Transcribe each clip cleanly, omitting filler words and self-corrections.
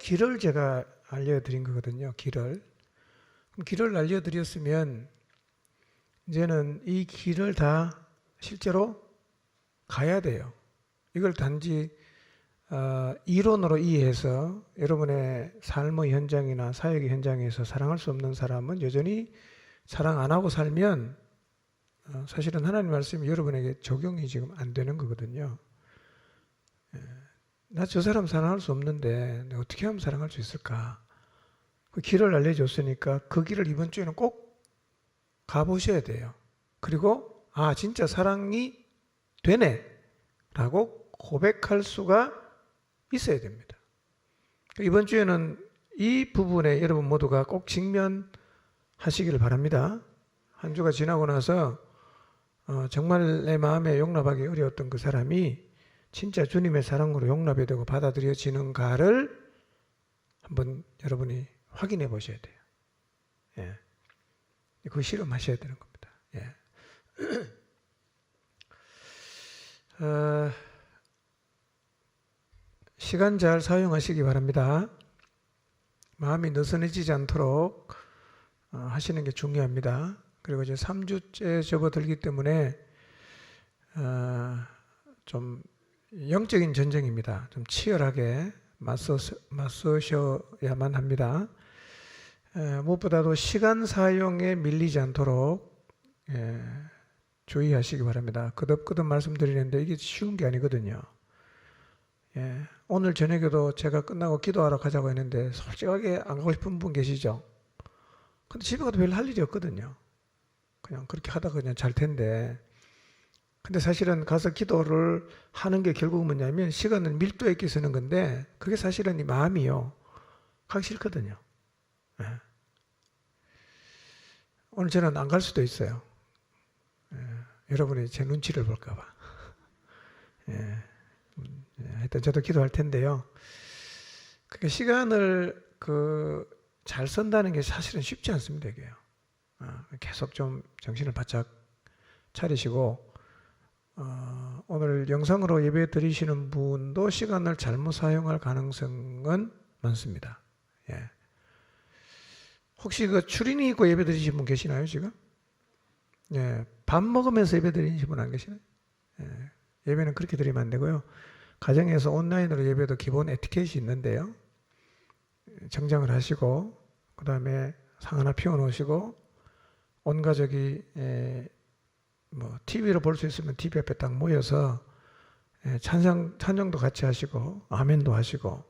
길을 제가 알려드린 거거든요. 길을. 그럼 길을 알려드렸으면 이제는 이 길을 다 실제로 가야 돼요. 이걸 단지 이론으로 이해해서 여러분의 삶의 현장이나 사역의 현장에서 사랑할 수 없는 사람은 여전히 사랑 안 하고 살면 사실은 하나님 말씀이 여러분에게 적용이 지금 안 되는 거거든요. 나 저 사람 사랑할 수 없는데 내가 어떻게 하면 사랑할 수 있을까? 그 길을 알려줬으니까 그 길을 이번 주에는 꼭 가보셔야 돼요. 그리고 진짜 사랑이 되네 라고 고백할 수가 있어야 됩니다. 이번 주에는 이 부분에 여러분 모두가 꼭 직면하시기를 바랍니다. 한 주가 지나고 나서 정말 내 마음에 용납하기 어려웠던 그 사람이 진짜 주님의 사랑으로 용납이 되고 받아들여지는가를 한번 여러분이 확인해 보셔야 돼요. 예. 그거 실험하셔야 되는 겁니다. 예. 시간 잘 사용하시기 바랍니다. 마음이 느슨해지지 않도록 하시는 게 중요합니다. 그리고 이제 3주째 접어들기 때문에 좀 영적인 전쟁입니다. 좀 치열하게 맞서셔야만 합니다. 무엇보다도 시간 사용에 밀리지 않도록 주의하시기 바랍니다. 거듭거듭 말씀드리는데 이게 쉬운 게 아니거든요. 오늘 저녁에도 제가 끝나고 기도하러 가자고 했는데 솔직하게 안 가고 싶은 분 계시죠? 근데 집에 가도 별로 할 일이 없거든요. 그냥 그렇게 하다가 그냥 잘 텐데. 근데 사실은 가서 기도를 하는 게 결국은 뭐냐면 시간을 밀도 있게 쓰는 건데 그게 사실은 이 마음이요. 가기 싫거든요. 오늘 저는 안 갈 수도 있어요. 여러분이 제 눈치를 볼까봐. 하여튼 저도 기도할 텐데요. 그러니까 시간을 잘 쓴다는 게 사실은 쉽지 않습니다. 이게요. 계속 좀 정신을 바짝 차리시고 오늘 영상으로 예배 드리시는 분도 시간을 잘못 사용할 가능성은 많습니다. 혹시 추린이 있고 예배 드리시는 분 계시나요, 지금? 밥 먹으면서 예배 드리시는 분 안 계시나요? 예배는 그렇게 드리면 안 되고요. 가정에서 온라인으로 예배도 기본 에티켓이 있는데요. 정장을 하시고 그 다음에 상 하나 피워놓으시고 온 가족이 TV로 볼 수 있으면 TV 앞에 딱 모여서 찬양도 같이 하시고 아멘도 하시고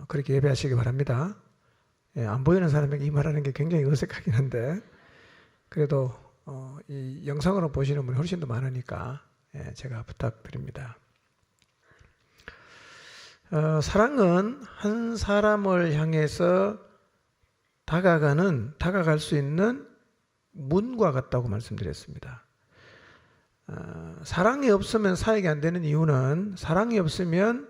그렇게 예배하시기 바랍니다. 안 보이는 사람에게 이 말하는 게 굉장히 어색하긴 한데 그래도 이 영상으로 보시는 분이 훨씬 더 많으니까 제가 부탁드립니다. 사랑은 한 사람을 향해서 다가갈 수 있는 문과 같다고 말씀드렸습니다. 사랑이 없으면 사역이 안 되는 이유는 사랑이 없으면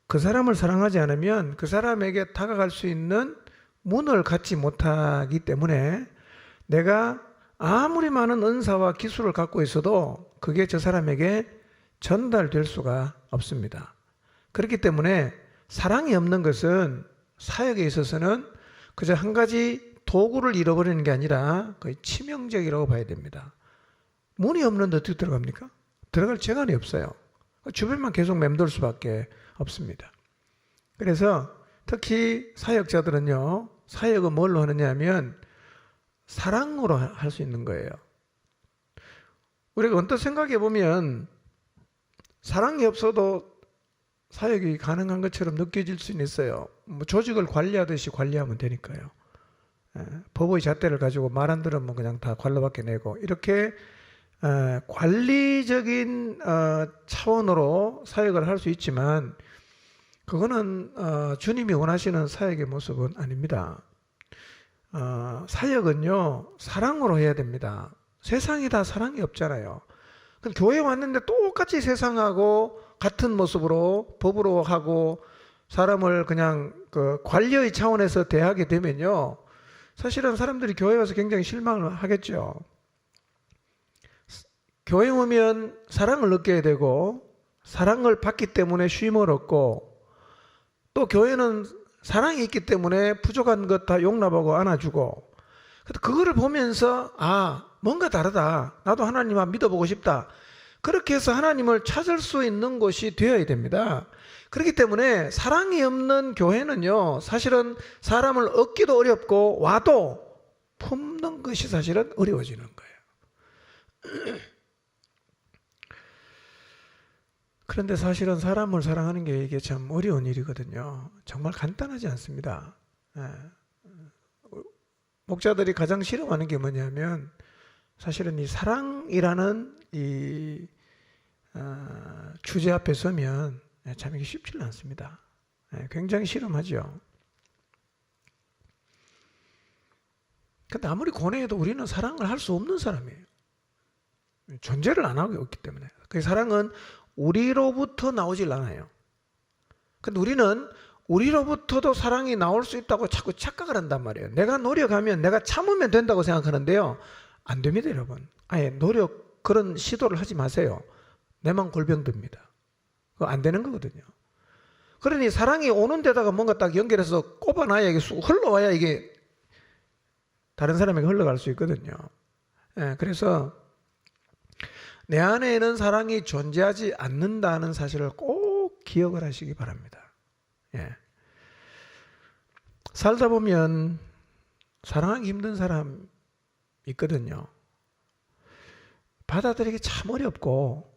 그 사람을 사랑하지 않으면 그 사람에게 다가갈 수 있는 문을 갖지 못하기 때문에 내가 아무리 많은 은사와 기술을 갖고 있어도 그게 저 사람에게 전달될 수가 없습니다. 그렇기 때문에 사랑이 없는 것은 사역에 있어서는 그저 한 가지 도구를 잃어버리는 게 아니라 거의 치명적이라고 봐야 됩니다. 문이 없는데 어떻게 들어갑니까? 들어갈 재간이 없어요. 주변만 계속 맴돌 수밖에 없습니다. 그래서 특히 사역자들은요, 사역은 뭘로 하느냐 하면 사랑으로 할 수 있는 거예요. 우리가 언뜻 생각해 보면 사랑이 없어도 사역이 가능한 것처럼 느껴질 수는 있어요. 조직을 관리하듯이 관리하면 되니까요. 법의 잣대를 가지고 말 안 들으면 그냥 다 관로밖에 내고 이렇게 관리적인 차원으로 사역을 할 수 있지만 그거는 주님이 원하시는 사역의 모습은 아닙니다. 사역은요 사랑으로 해야 됩니다. 세상이 다 사랑이 없잖아요. 교회 왔는데 똑같이 세상하고 같은 모습으로 법으로 하고 사람을 그냥 관리의 차원에서 대하게 되면요 사실은 사람들이 교회 와서 굉장히 실망을 하겠죠. 교회 오면 사랑을 느껴야 되고 사랑을 받기 때문에 쉼을 얻고 또 교회는 사랑이 있기 때문에 부족한 것 다 용납하고 안아주고, 그거를 보면서 뭔가 다르다, 나도 하나님만 믿어보고 싶다, 그렇게 해서 하나님을 찾을 수 있는 곳이 되어야 됩니다. 그렇기 때문에 사랑이 없는 교회는요, 사실은 사람을 얻기도 어렵고 와도 품는 것이 사실은 어려워지는 거예요. 그런데 사실은 사람을 사랑하는 게 이게 참 어려운 일이거든요. 정말 간단하지 않습니다. 목자들이 가장 싫어하는 게 뭐냐면, 사실은 이 사랑이라는 이 주제 앞에 서면 참 이게 쉽지는 않습니다. 굉장히 싫어하죠. 근데 아무리 고뇌해도 우리는 사랑을 할 수 없는 사람이에요. 존재를 안 하고 있기 때문에. 그 사랑은 우리로부터 나오질 않아요. 근데 우리는 우리로부터도 사랑이 나올 수 있다고 자꾸 착각을 한단 말이에요. 내가 노력하면, 내가 참으면 된다고 생각하는데요, 안 됩니다, 여러분. 아예 그런 시도를 하지 마세요. 내만 골병듭니다. 그거 안 되는 거거든요. 그러니 사랑이 오는 데다가 뭔가 딱 연결해서 꼽아놔야, 이게 쑥 흘러와야 이게 다른 사람에게 흘러갈 수 있거든요. 그래서 내 안에는 사랑이 존재하지 않는다는 사실을 꼭 기억을 하시기 바랍니다. 살다 보면 사랑하기 힘든 사람 있거든요. 받아들이기 참 어렵고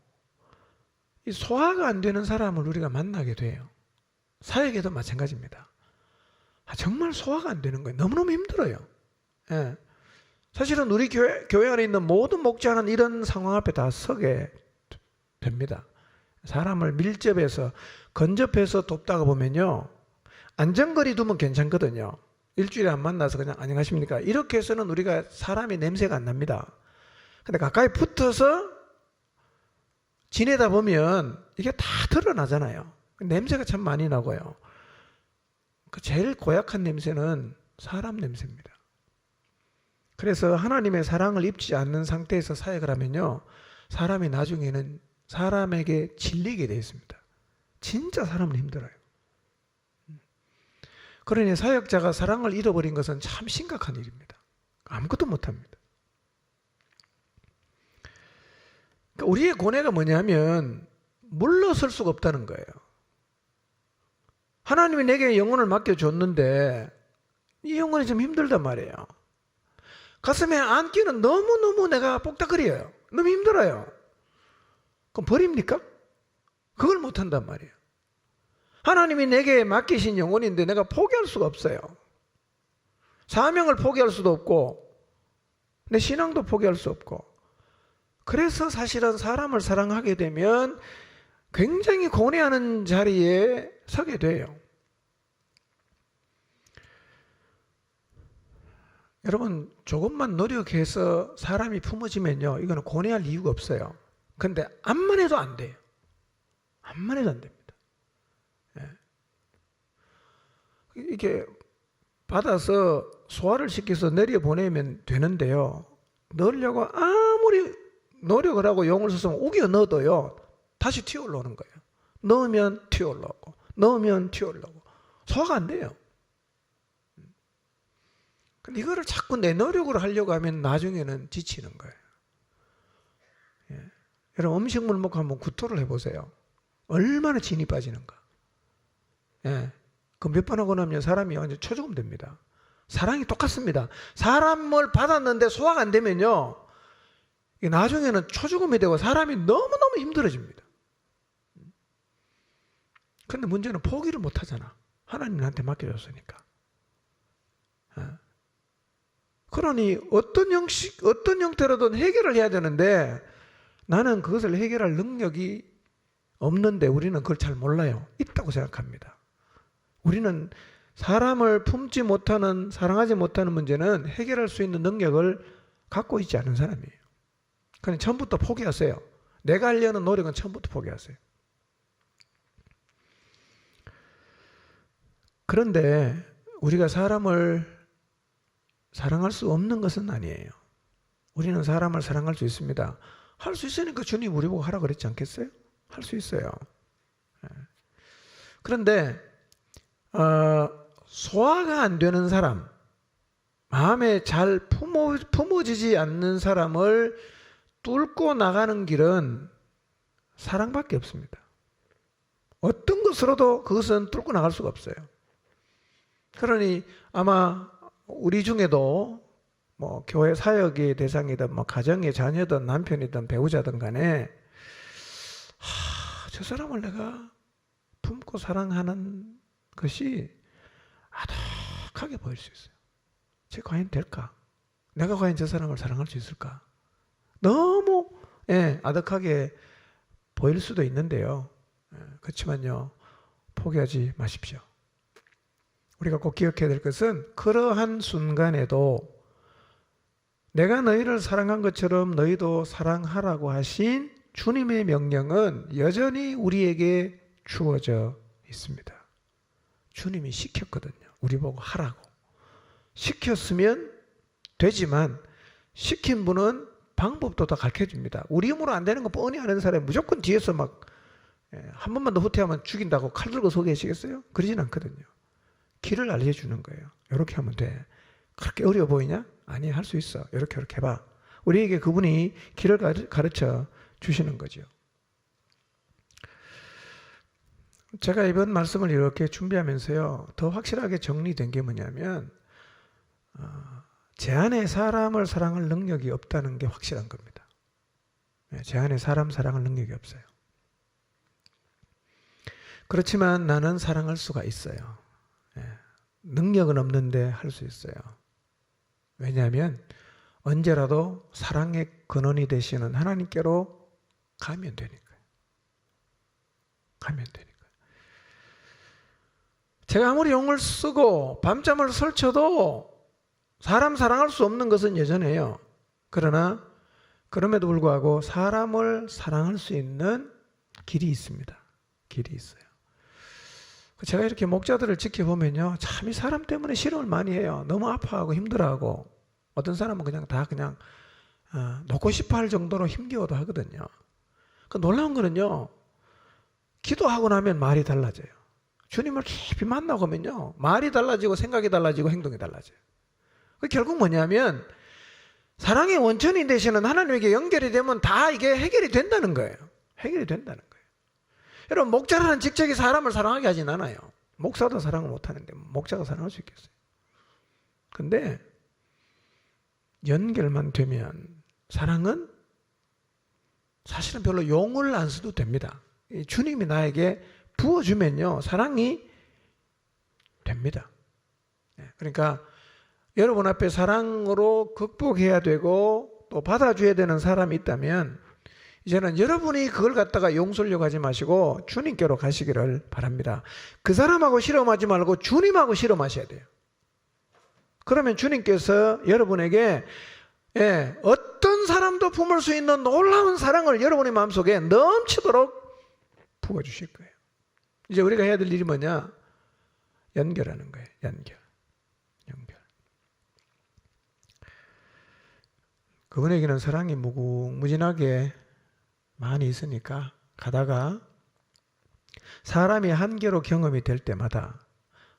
이 소화가 안 되는 사람을 우리가 만나게 돼요. 사역에도 마찬가지입니다. 정말 소화가 안 되는 거예요. 너무너무 힘들어요. 사실은 우리 교회 안에 있는 모든 목자는 이런 상황 앞에 다 서게 됩니다. 사람을 밀접해서 건접해서 돕다가 보면요, 안전거리 두면 괜찮거든요. 일주일에 안 만나서 그냥 안녕하십니까 이렇게 해서는 우리가 사람의 냄새가 안 납니다. 근데 가까이 붙어서 지내다 보면 이게 다 드러나잖아요. 냄새가 참 많이 나고요. 그 제일 고약한 냄새는 사람 냄새입니다. 그래서 하나님의 사랑을 입지 않는 상태에서 사역을 하면요, 사람이 나중에는 사람에게 질리게 되어 있습니다. 진짜 사람은 힘들어요. 그러니 사역자가 사랑을 잃어버린 것은 참 심각한 일입니다. 아무것도 못합니다. 그러니까 우리의 고뇌가 뭐냐면 물러설 수가 없다는 거예요. 하나님이 내게 영혼을 맡겨줬는데 이 영혼이 좀 힘들단 말이에요. 가슴에 안기는 너무너무 내가 뽁닥거려요. 너무 힘들어요. 그럼 버립니까? 그걸 못한단 말이에요. 하나님이 내게 맡기신 영혼인데 내가 포기할 수가 없어요. 사명을 포기할 수도 없고 내 신앙도 포기할 수 없고. 그래서 사실은 사람을 사랑하게 되면 굉장히 고뇌하는 자리에 서게 돼요. 여러분, 조금만 노력해서 사람이 품어지면요, 이거는 고뇌할 이유가 없어요. 근데 암만 해도 안 돼요. 암만 해도 안 됩니다. 이게 받아서 소화를 시켜서 내려보내면 되는데요, 넣으려고 아무리 노력을 하고 용을 써서 우겨 넣어도요, 다시 튀어 올라오는 거예요. 넣으면 튀어 올라오고 넣으면 튀어 올라오고 소화가 안 돼요. 근데 이거를 자꾸 내 노력으로 하려고 하면 나중에는 지치는 거예요. 여러분, 음식물 먹고 한번 구토를 해보세요. 얼마나 진이 빠지는가. 그 몇 번 하고 나면 사람이 완전 초조금 됩니다. 사랑이 똑같습니다. 사람을 받았는데 소화가 안 되면요, 나중에는 초죽음이 되고 사람이 너무너무 힘들어집니다. 근데 문제는 포기를 못 하잖아. 하나님 나한테 맡겨줬으니까. 그러니 어떤 형태로든 해결을 해야 되는데 나는 그것을 해결할 능력이 없는데 우리는 그걸 잘 몰라요. 있다고 생각합니다. 우리는 사람을 품지 못하는, 사랑하지 못하는 문제는 해결할 수 있는 능력을 갖고 있지 않은 사람이에요. 그냥 처음부터 포기하세요. 내가 하려는 노력은 처음부터 포기하세요. 그런데 우리가 사람을 사랑할 수 없는 것은 아니에요. 우리는 사람을 사랑할 수 있습니다. 할 수 있으니까 주님 우리 보고 하라 그랬지 않겠어요? 할 수 있어요. 그런데 소화가 안 되는 사람, 마음에 잘 품어지지 않는 사람을 뚫고 나가는 길은 사랑밖에 없습니다. 어떤 것으로도 그것은 뚫고 나갈 수가 없어요. 그러니 아마 우리 중에도 뭐 교회 사역의 대상이든 뭐 가정의 자녀든 남편이든 배우자든 간에 저 사람을 내가 품고 사랑하는 것이 아득하게 보일 수 있어요. 제 과연 될까? 내가 과연 저 사람을 사랑할 수 있을까? 너무 아득하게 보일 수도 있는데요. 그렇지만요, 포기하지 마십시오. 우리가 꼭 기억해야 될 것은 그러한 순간에도 내가 너희를 사랑한 것처럼 너희도 사랑하라고 하신 주님의 명령은 여전히 우리에게 주어져 있습니다. 주님이 시켰거든요. 우리 보고 하라고. 시켰으면 되지만 시킨 분은 방법도 다 가르쳐줍니다. 우리 힘으로 안 되는 거 뻔히 아는 사람이 무조건 뒤에서 막 한 번만 더 후퇴하면 죽인다고 칼 들고 서 계시겠어요? 그러진 않거든요. 길을 알려주는 거예요. 이렇게 하면 돼. 그렇게 어려워 보이냐? 아니, 할 수 있어. 이렇게 해봐. 우리에게 그분이 길을 가르쳐 주시는 거죠. 제가 이번 말씀을 이렇게 준비하면서요, 더 확실하게 정리된 게 뭐냐면 제 안에 사람을 사랑할 능력이 없다는 게 확실한 겁니다. 제 안에 사람 사랑할 능력이 없어요. 그렇지만 나는 사랑할 수가 있어요. 능력은 없는데 할 수 있어요. 왜냐하면 언제라도 사랑의 근원이 되시는 하나님께로 가면 되니까요. 가면 되니까요. 제가 아무리 용을 쓰고 밤잠을 설쳐도 사람 사랑할 수 없는 것은 여전해요. 그러나 그럼에도 불구하고 사람을 사랑할 수 있는 길이 있습니다. 길이 있어요. 제가 이렇게 목자들을 지켜보면요, 참 이 사람 때문에 실험을 많이 해요. 너무 아파하고 힘들어하고, 어떤 사람은 그냥 놓고 싶어 할 정도로 힘겨워도 하거든요. 그 놀라운 거는요, 기도하고 나면 말이 달라져요. 주님을 깊이 만나고 오면요, 말이 달라지고 생각이 달라지고 행동이 달라져요. 결국 뭐냐면 사랑의 원천이 되시는 하나님에게 연결이 되면 다 이게 해결이 된다는 거예요. 해결이 된다는 거예요. 여러분, 목자라는 직책이 사람을 사랑하게 하진 않아요. 목사도 사랑을 못하는데 목자가 사랑할 수 있겠어요? 근데 연결만 되면 사랑은 사실은 별로 용을 안 써도 됩니다. 주님이 나에게 부어주면요, 사랑이 됩니다. 그러니까 여러분 앞에 사랑으로 극복해야 되고 또 받아줘야 되는 사람이 있다면 이제는 여러분이 그걸 갖다가 용서하려고 하지 마시고 주님께로 가시기를 바랍니다. 그 사람하고 실험하지 말고 주님하고 실험하셔야 돼요. 그러면 주님께서 여러분에게 어떤 사람도 품을 수 있는 놀라운 사랑을 여러분의 마음속에 넘치도록 부어주실 거예요. 이제 우리가 해야 될 일이 뭐냐? 연결하는 거예요. 연결. 그분에게는 사랑이 무궁무진하게 많이 있으니까 가다가 사람이 한계로 경험이 될 때마다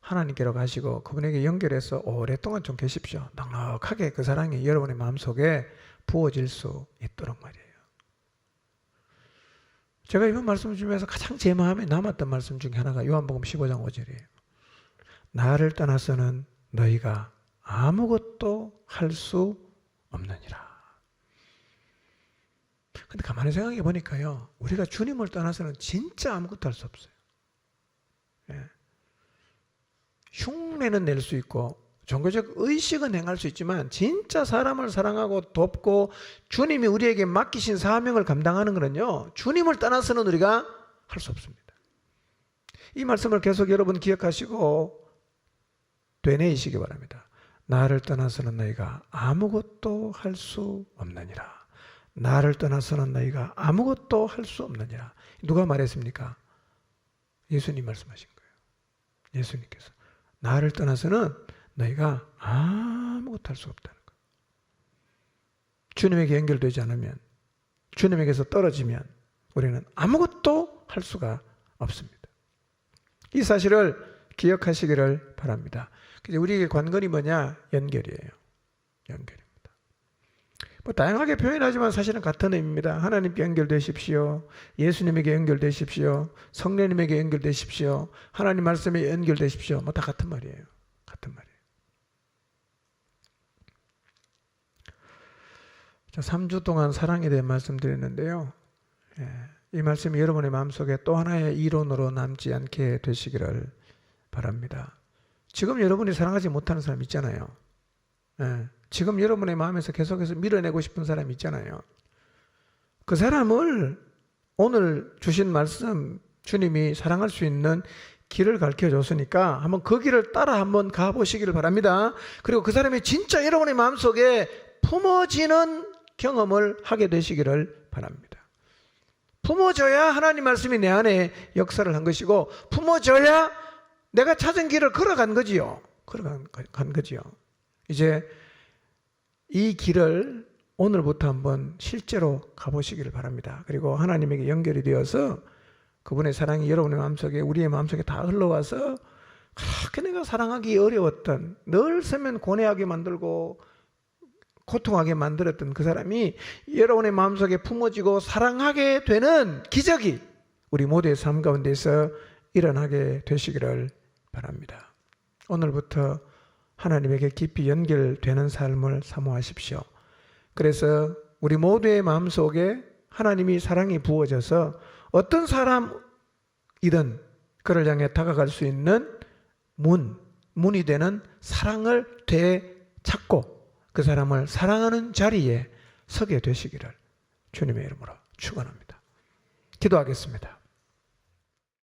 하나님께로 가시고 그분에게 연결해서 오랫동안 좀 계십시오. 넉넉하게 그 사랑이 여러분의 마음속에 부어질 수 있도록 말이에요. 제가 이번 말씀을 주면서 가장 제 마음에 남았던 말씀 중에 하나가 요한복음 15장 5절이에요. 나를 떠나서는 너희가 아무것도 할 수 없느니라. 근데 가만히 생각해 보니까요, 우리가 주님을 떠나서는 진짜 아무것도 할 수 없어요. 흉내는 낼 수 있고 종교적 의식은 행할 수 있지만 진짜 사람을 사랑하고 돕고 주님이 우리에게 맡기신 사명을 감당하는 것은요, 주님을 떠나서는 우리가 할 수 없습니다. 이 말씀을 계속 여러분 기억하시고 되뇌이시기 바랍니다. 나를 떠나서는 너희가 아무것도 할 수 없느니라. 나를 떠나서는 너희가 아무것도 할 수 없느니라. 누가 말했습니까? 예수님 말씀하신 거예요. 예수님께서 나를 떠나서는 너희가 아무것도 할 수 없다는 거예요. 주님에게 연결되지 않으면, 주님에게서 떨어지면 우리는 아무것도 할 수가 없습니다. 이 사실을 기억하시기를 바랍니다. 그래서 우리에게 관건이 뭐냐? 연결이에요. 연결입니다. 뭐 다양하게 표현하지만 사실은 같은 의미입니다. 하나님께 연결되십시오. 예수님에게 연결되십시오. 성령님에게 연결되십시오. 하나님 말씀에 연결되십시오. 뭐 다 같은 말이에요. 같은 말이에요. 자, 3주 동안 사랑에 대해 말씀드렸는데요. 이 말씀이 여러분의 마음속에 또 하나의 이론으로 남지 않게 되시기를 바랍니다. 지금 여러분이 사랑하지 못하는 사람 있잖아요. 지금 여러분의 마음에서 계속해서 밀어내고 싶은 사람 있잖아요. 그 사람을 오늘 주신 말씀, 주님이 사랑할 수 있는 길을 가르쳐 줬으니까 한번 그 길을 따라 한번 가보시기를 바랍니다. 그리고 그 사람이 진짜 여러분의 마음속에 품어지는 경험을 하게 되시기를 바랍니다. 품어져야 하나님 말씀이 내 안에 역사를 한 것이고, 품어져야 내가 찾은 길을 걸어간 거지요. 걸어간 거지요. 이제 이 길을 오늘부터 한번 실제로 가보시기를 바랍니다. 그리고 하나님에게 연결이 되어서 그분의 사랑이 여러분의 마음속에, 우리의 마음속에 다 흘러와서 내가 사랑하기 어려웠던, 늘 서면 고뇌하게 만들고 고통하게 만들었던 그 사람이 여러분의 마음속에 품어지고 사랑하게 되는 기적이 우리 모두의 삶 가운데서 일어나게 되시기를 바랍니다. 오늘부터 하나님에게 깊이 연결되는 삶을 사모하십시오. 그래서 우리 모두의 마음속에 하나님이 사랑이 부어져서 어떤 사람이든 그를 향해 다가갈 수 있는 문이 되는 사랑을 되찾고 그 사람을 사랑하는 자리에 서게 되시기를 주님의 이름으로 축원합니다. 기도하겠습니다.